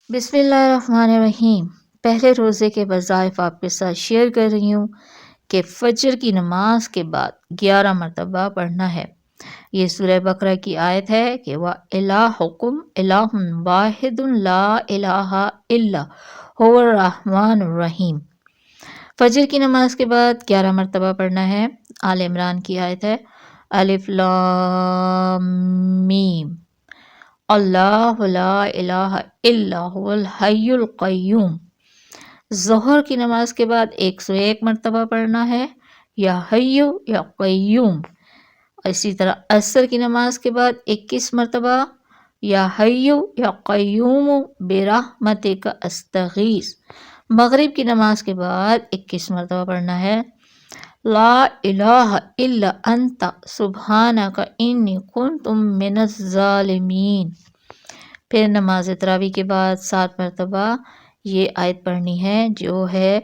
بسم اللہ الرحمن الرحیم۔ پہلے روزے کے وظائف آپ کے ساتھ شیئر کر رہی ہوں کہ فجر کی نماز کے بعد 11 مرتبہ پڑھنا ہے۔ یہ سورہ بقرہ کی آیت ہے کہ وَإِلَٰهُكُمْ إِلَٰهٌ وَاحِدٌ لَا إِلَٰهَ إِلَّا هُوَ الرَّحْمَٰنُ الرَّحِيمُ۔ فجر کی نماز کے بعد 11 مرتبہ پڑھنا ہے۔ آل عمران کی آیت ہے الف لام میم اللہ لا الہ الا هو الحی القیوم۔ ظہر کی نماز کے بعد 101 مرتبہ پڑھنا ہے یا حیو یا قیوم۔ اسی طرح عصر کی نماز کے بعد 21 مرتبہ یا حیو یا قیوم برحمتک استغیث۔ مغرب کی نماز کے بعد 21 مرتبہ پڑھنا ہے لا الہ الا انت سبحانک انی کنت من الظالمین۔ پھر نماز تراویح کے بعد 7 مرتبہ یہ آیت پڑھنی ہے جو ہے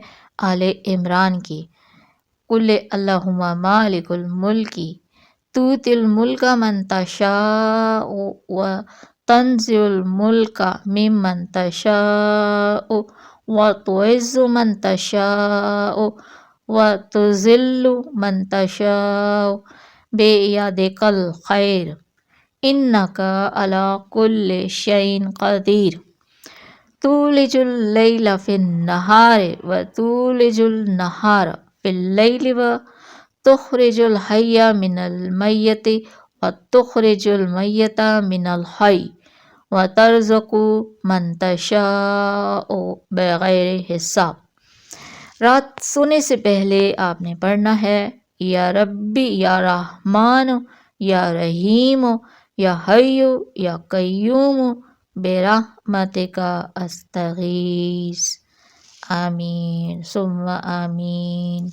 آل عمران کی قل اللہم مالک الملک تؤتی الملک من تشاء وتنزع الملک ممن تشاء وتعز من تشاء وتذل من تشاء بیدک الخیر انک علی کل شیء قدیر تولج اللیل فی النہار وتولج النہار فی اللیل وتخرج الحی من المیت وتخرج المیت من الحی وترزق من تشاء بغیر حساب۔ رات سونے سے پہلے آپ نے پڑھنا ہے یا ربی یا رحمان یا رحیم یا حی یا قیوم برحمتک استغیث۔ آمین ثم آمین۔